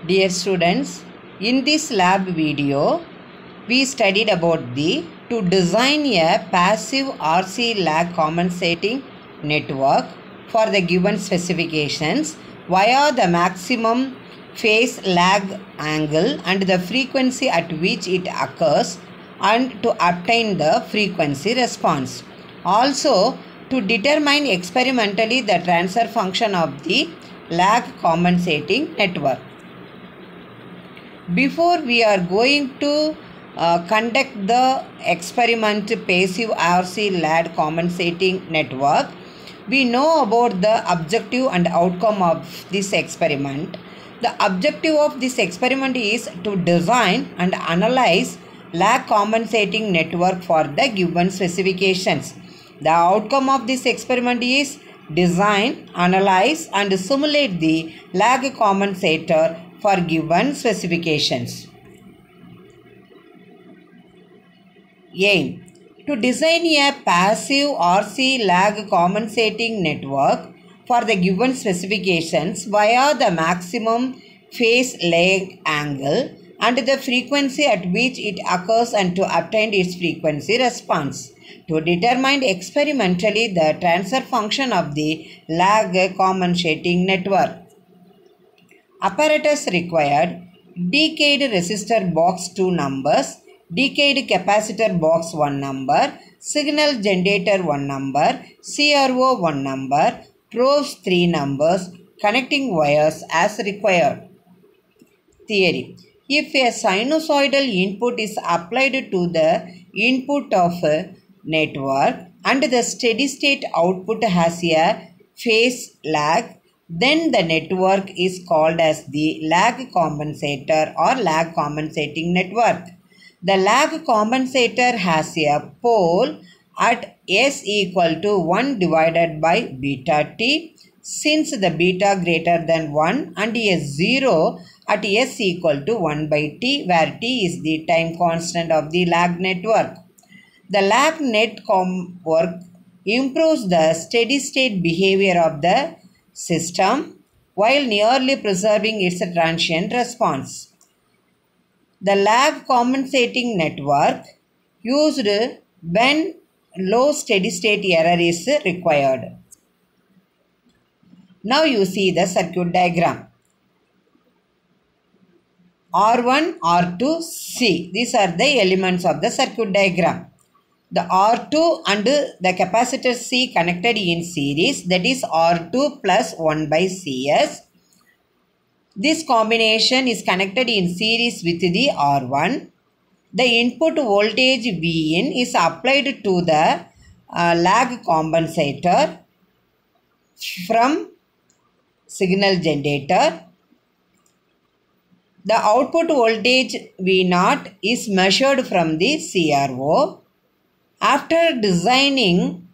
Dear students, in this lab video, we studied about to design a passive RC lag compensating network for the given specifications via the maximum phase lag angle and the frequency at which it occurs and to obtain the frequency response. Also, to determine experimentally the transfer function of the lag compensating network. Before we are going to conduct the experiment passive RC lag compensating network, we know about the objective and outcome of this experiment. The objective of this experiment is to design and analyze lag compensating network for the given specifications. The outcome of this experiment is design, analyze and simulate the lag compensator for given specifications. Aim: to design a passive RC lag compensating network for the given specifications via the maximum phase lag angle and the frequency at which it occurs and to obtain its frequency response. To determine experimentally the transfer function of the lag compensating network. Apparatus required: decayed resistor box 2 numbers, decayed capacitor box 1 number, signal generator 1 number, CRO 1 number, probes 3 numbers, connecting wires as required. Theory: if a sinusoidal input is applied to the input of a network and the steady state output has a phase lag, then the network is called as the lag compensator or lag compensating network. The lag compensator has a pole at S equal to 1 divided by beta t, since the beta greater than 1, and a 0 at S equal to 1 by t, where t is the time constant of the lag network. The lag network improves the steady state behavior of the system while nearly preserving its transient response. The lag compensating network used when low steady state error is required. Now you see the circuit diagram. R1, R2, C. These are the elements of the circuit diagram. The R2 and the capacitor C connected in series, that is R2 plus 1 by Cs. This combination is connected in series with the R1. The input voltage Vin is applied to the lag compensator from signal generator. The output voltage V0 is measured from the CRO. After designing,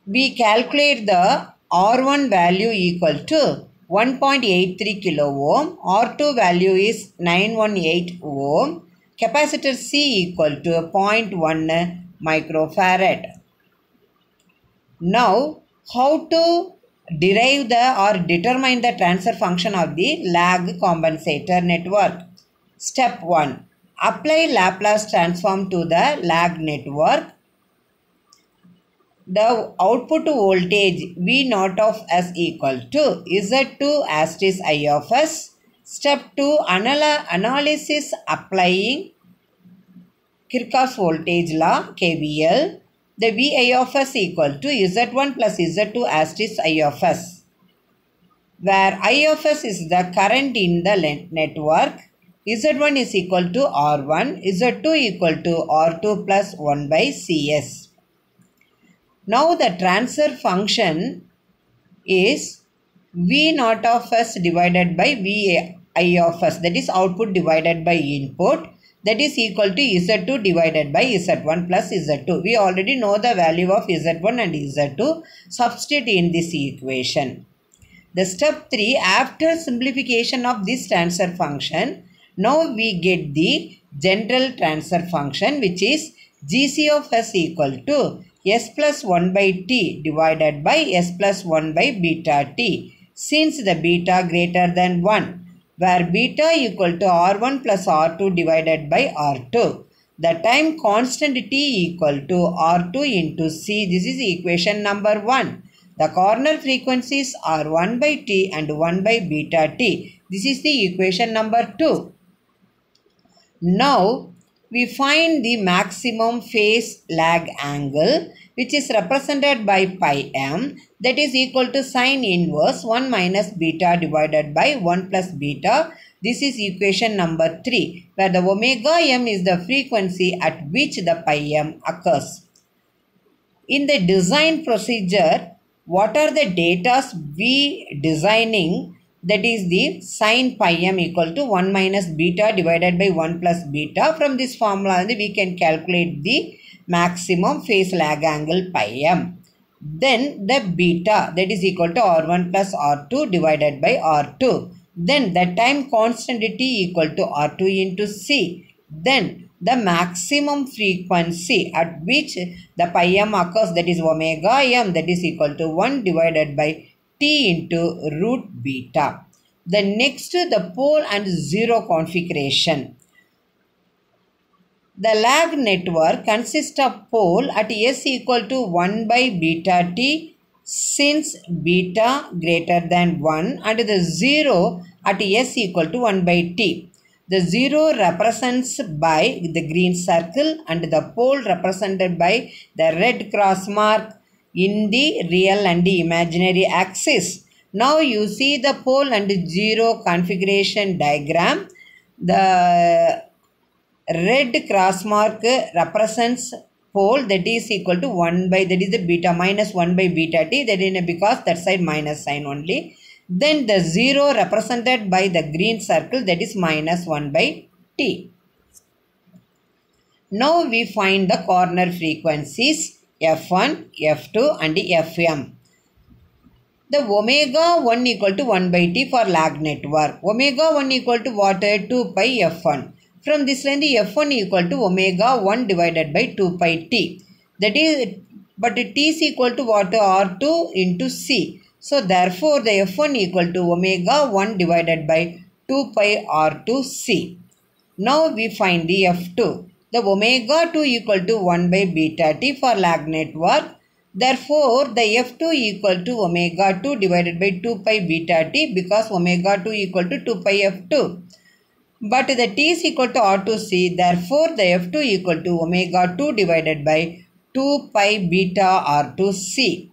we calculate the R1 value equal to 1.83 kilo ohm, R2 value is 918 ohm, capacitor C equal to 0.1 microfarad. Now, how to derive or determine the transfer function of the lag compensator network? Step 1. Apply Laplace transform to the lag network. The output voltage V0 of S equal to Z2 asterisk I of S. Step 2. Analysis applying Kirchhoff's voltage law KVL. The Vi of S equal to Z1 plus Z2 asterisk I of S, where I of S is the current in the network. Z1 is equal to R1, Z2 equal to R2 plus 1 by Cs. Now the transfer function is V0 of S divided by Vi of S, that is output divided by input, that is equal to Z2 divided by Z1 plus Z2. We already know the value of Z1 and Z2. Substitute in this equation. The step 3, after simplification of this transfer function, now we get the general transfer function, which is Gc of S equal to S plus 1 by t divided by S plus 1 by beta t, since the beta greater than 1. where beta equal to R1 plus R2 divided by R2. The time constant T equal to R2 into C. This is equation number 1. The corner frequencies are 1 by T and 1 by beta T. This is the equation number 2. Now, we find the maximum phase lag angle, which is represented by pi m, that is equal to sine inverse 1 minus beta divided by 1 plus beta. This is equation number 3, where the omega m is the frequency at which the pi m occurs. In the design procedure, what are the datas we designing? That is the sine pi m equal to 1 minus beta divided by 1 plus beta. From this formula, we can calculate the maximum phase lag angle pi m. Then the beta, that is equal to R1 plus R2 divided by R2. Then the time constant T equal to R2 into C. Then the maximum frequency at which the pi m occurs, that is omega m, that is equal to 1 divided by T into root beta. The next, the pole and zero configuration. The lag network consists of pole at S equal to 1 by beta T since beta greater than 1 and the 0 at S equal to 1 by T. The 0 represents by the green circle and the pole represented by the red cross mark in the real and the imaginary axis. Now you see the pole and 0 configuration diagram. The red cross mark represents pole, that is equal to 1 by, that is the beta minus 1 by beta T, that is because that side minus sign only. Then the 0 represented by the green circle, that is minus 1 by T. Now we find the corner frequencies F1, F2 and Fm. The omega 1 equal to 1 by T for lag network. Omega 1 equal to what? 2 pi F1. From this line, the F1 equal to omega 1 divided by 2 pi T. That is, but T is equal to what? R2 into C. So therefore, the F1 equal to omega 1 divided by 2 pi R2 C. Now we find the F2. The omega 2 equal to 1 by beta T for lag network. Therefore, the F2 equal to omega 2 divided by 2 pi beta T because omega 2 equal to 2 pi F2. But the T is equal to R2C. Therefore, the F2 equal to omega 2 divided by 2 pi beta R2C.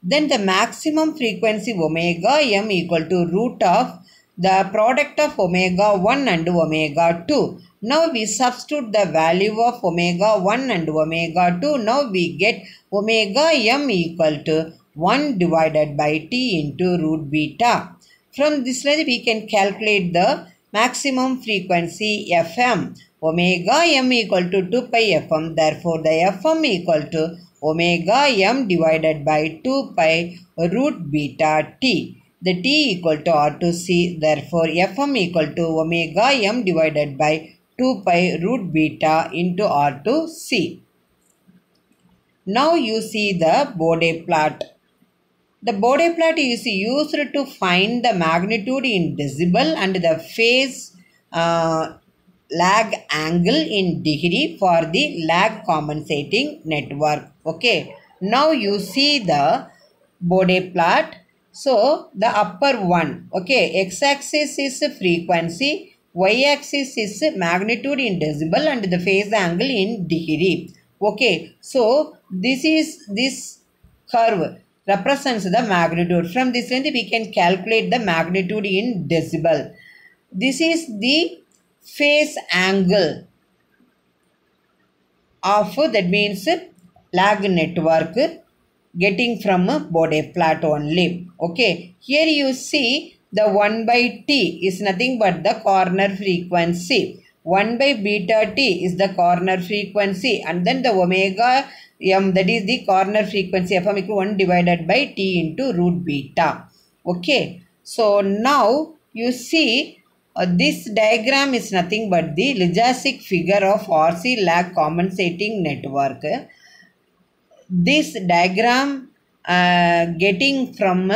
Then the maximum frequency omega m equal to root of the product of omega 1 and omega 2. Now we substitute the value of omega 1 and omega 2. Now we get omega m equal to 1 divided by T into root beta. From this way we can calculate the maximum frequency Fm. Omega m equal to 2 pi Fm. Therefore the Fm equal to omega m divided by 2 pi root beta T. The T equal to R2C. Therefore Fm equal to omega m divided by 2 pi root beta into R2C. Now you see the Bode plot. The Bode plot is used to find the magnitude in decibel and the phase lag angle in degree for the lag compensating network. Okay. Now you see the Bode plot. So the upper one. Okay. X-axis is frequency. Y-axis is magnitude in decibel and the phase angle in degree. Okay, so this curve represents the magnitude. From this range we can calculate the magnitude in decibel. This is the phase angle of, that means lag network getting from Bode plot only. Okay, here you see the 1 by T is nothing but the corner frequency. 1 by beta T is the corner frequency and then the omega m, that is the corner frequency Fm equal 1 divided by T into root beta. Okay. So now you see this diagram is nothing but the Lejacik figure of RC lag compensating network. This diagram getting from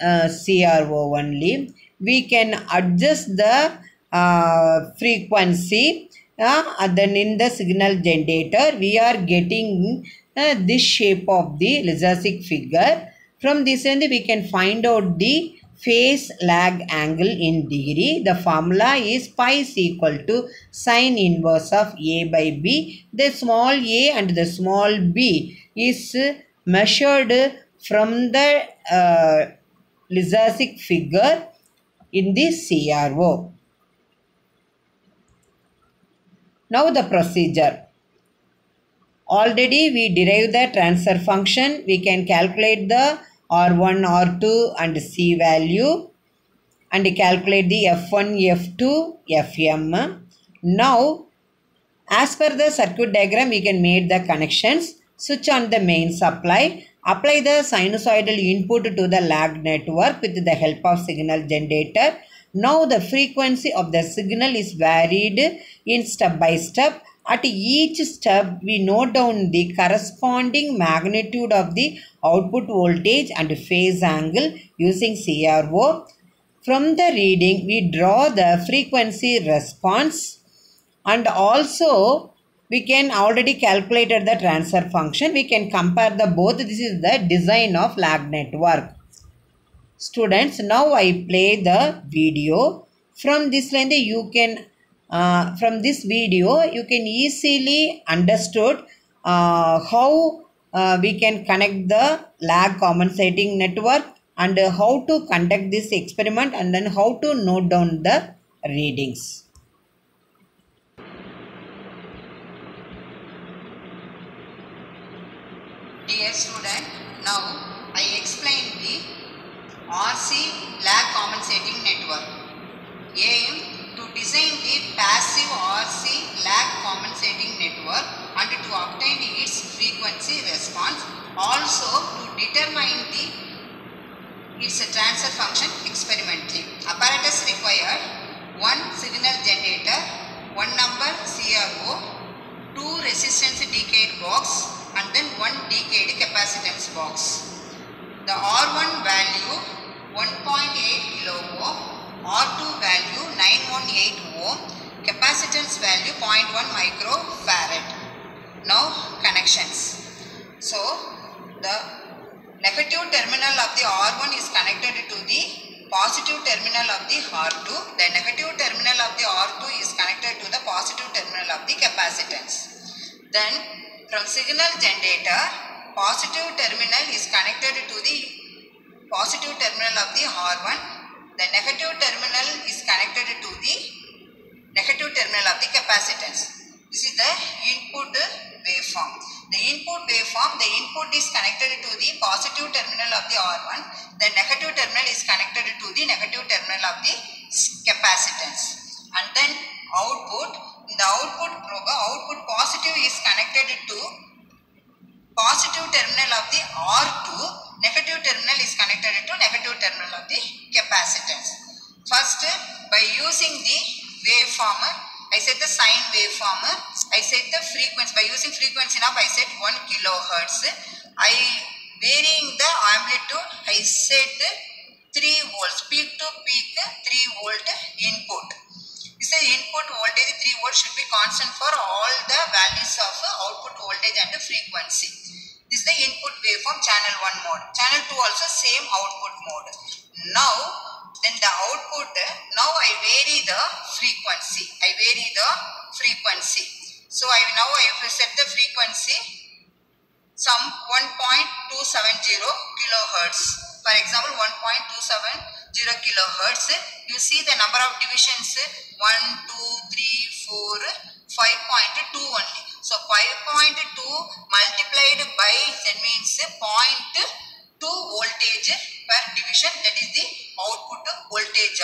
CRO only. we can adjust the frequency. Then in the signal generator, we are getting this shape of the Lizardsic figure. From this end, we can find out the phase lag angle in degree. The formula is pi is equal to sine inverse of A by B. The small a and the small b is measured from the Lizardsic figure in the CRO. Now the procedure. Already we derived the transfer function. We can calculate the R1, R2 and C value and calculate the F1, F2, Fm. Now, as per the circuit diagram, we can make the connections. Switch on the main supply. Apply the sinusoidal input to the lag network with the help of signal generator. Now the frequency of the signal is varied in step by step. At each step, we note down the corresponding magnitude of the output voltage and phase angle using CRO. From the reading, we draw the frequency response, and also we can already calculated the transfer function. We can compare the both. This is the design of lag network. Students, now I play the video. From this line, you can from this video you can easily understood how we can connect the lag compensating network and how to conduct this experiment, and then how to note down the readings. Dear student, now I explain the RC lag compensating network. Aim to design the passive RC lag compensating network and to obtain its frequency response. Also to determine its transfer function experimentally. Apparatus required: 1 signal generator, 1 number CRO, 2 resistance decade box and then 1 decade capacitance box. The R1 value 1.8 kilo ohm, R2 value 918 ohm, capacitance value 0.1 microfarad. Now connections. So the negative terminal of the R1 is connected to the positive terminal of the R2. The negative terminal of the R2 is connected to the positive terminal of the capacitance. Then from signal generator, positive terminal is connected to the positive terminal of the R1. The negative terminal is connected to the negative terminal of the capacitance. This is the input waveform. The input waveform, the input is connected to the positive terminal of the R1. The negative terminal is connected to the negative terminal of the capacitance. And then output, in the output positive is connected to positive terminal of the R2, negative terminal is connected to negative terminal of the capacitance. First, by using the waveform, I set the sine waveform, I set the frequency. By using frequency knob, I set 1 kilohertz. I varying the amplitude, I set 3 volts, peak to peak 3 volt input. This is input voltage 3 volts should be constant for all the values of output voltage and frequency. This is the input waveform channel 1 mode. Channel 2 also same output mode. Now, then the output, now I vary the frequency. So I have set the frequency some 1.270 kilohertz. For example, 1.270 kilohertz. You see the number of divisions 1, 2, 3, 4, 5.2 only. So 5.2 multiplied by, that means 0.2 voltage per division. That is the output voltage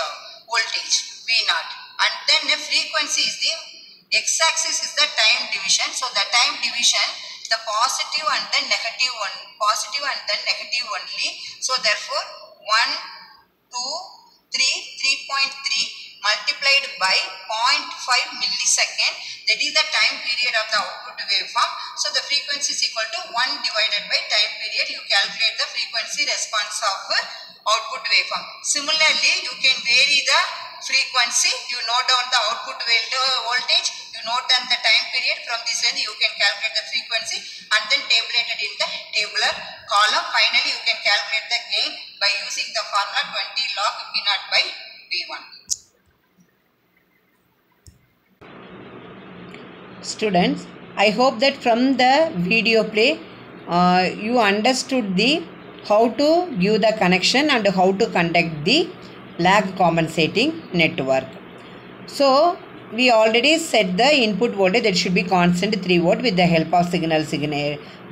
V0. And then the frequency is the x-axis is the time division. So the time division, the positive and then negative one, positive and then negative only. So therefore 1, 2, 3.3 multiplied by 0.5 millisecond. That is the time period of the output waveform. So the frequency is equal to 1 divided by time period. You calculate the frequency response of output waveform. Similarly, you can vary the frequency, you note down the output voltage, you note down the time period. From this end you can calculate the frequency and then tabulate it in the tabular column. Finally, you can calculate the gain by using the formula 20 log V0 by V1. Students, I hope that from the video play you understood the how to give the connection and how to conduct the lag compensating network. So we already set the input voltage that should be constant 3 volt with the help of signal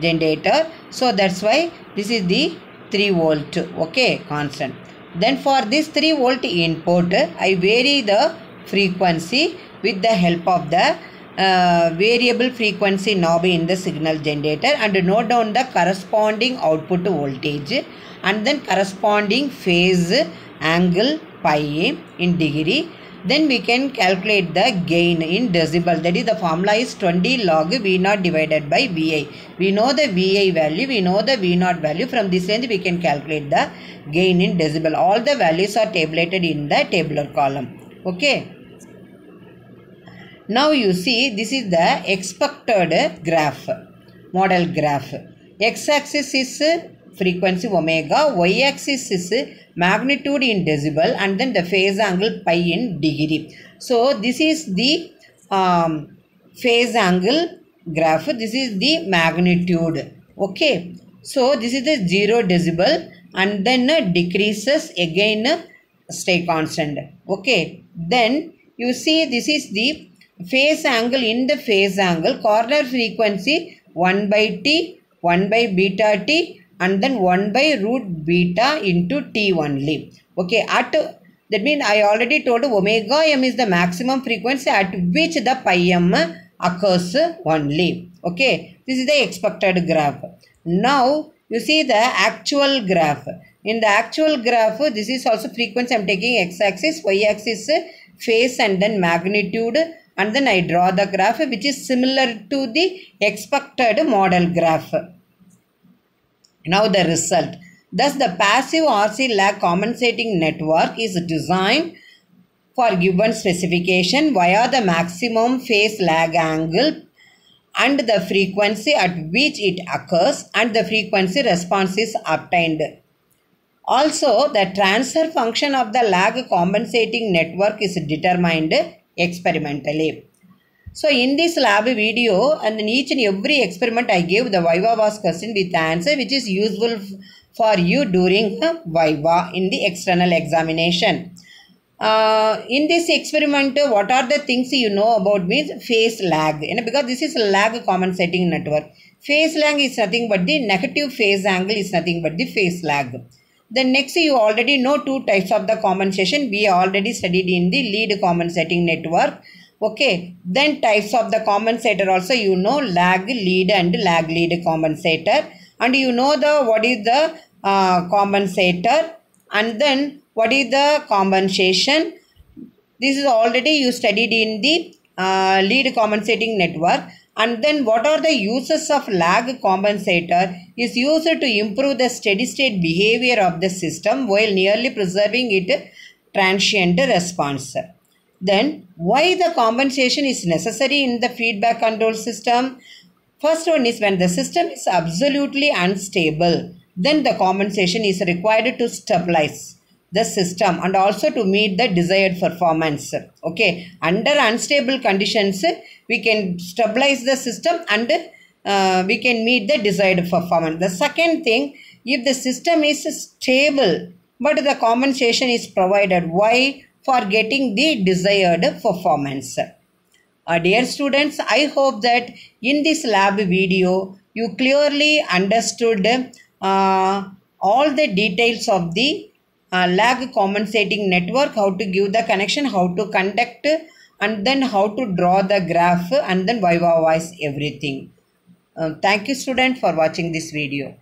generator. So that's why this is the 3 volt, okay, constant. Then for this 3 volt input, I vary the frequency with the help of the variable frequency knob in the signal generator and note down the corresponding output voltage and then corresponding phase angle pi in degree. Then we can calculate the gain in decibel. That is, the formula is 20 log V0 divided by Vi. We know the Vi value, we know the V0 value. From this end we can calculate the gain in decibel. All the values are tabulated in the tabular column. Okay. Now you see, this is the expected graph, model graph. X-axis is frequency omega, y-axis is magnitude in decibel and then the phase angle pi in degree. So this is the phase angle graph, this is the magnitude. Okay. So this is the 0 decibel and then decreases again stay constant. Okay. Then you see, this is the phase angle. In the phase angle, corner frequency 1 by t, 1 by beta t and then 1 by root beta into t only. Okay, at that means I already told omega m is the maximum frequency at which the pi m occurs only. Okay, this is the expected graph. Now you see the actual graph. In the actual graph, this is also frequency. I am taking x-axis, y-axis, phase and then magnitude. And then I draw the graph which is similar to the expected model graph. Now the result. Thus the passive RC lag compensating network is designed for given specification via the maximum phase lag angle and the frequency at which it occurs and the frequency response is obtained. Also, the transfer function of the lag compensating network is determined experimentally. So in this lab video and in each and every experiment I gave the Viva was question with answer which is useful for you during Viva in the external examination. In this experiment, what are the things you know about means phase lag, because this is a lag compensating network. Phase lag is nothing but the negative phase angle is nothing but the phase lag. Then next you already know two types of the compensation. We already studied in the lead compensating network. Okay. Then types of the compensator also you know, lag lead and lag lead compensator. And you know the what is the compensator and then what is the compensation. This is already you studied in the lead compensating network. And then what are the uses of lag compensator is used to improve the steady state behavior of the system while nearly preserving its transient response. Then why the compensation is necessary in the feedback control system? First one is when the system is absolutely unstable, then the compensation is required to stabilize the system and also to meet the desired performance. Okay, under unstable conditions we can stabilize the system and we can meet the desired performance. The second thing, if the system is stable but the compensation is provided, why? For getting the desired performance. Dear students, I hope that in this lab video you clearly understood all the details of the lag compensating network, how to give the connection, how to conduct and then how to draw the graph and then Viva voice everything. Thank you student for watching this video.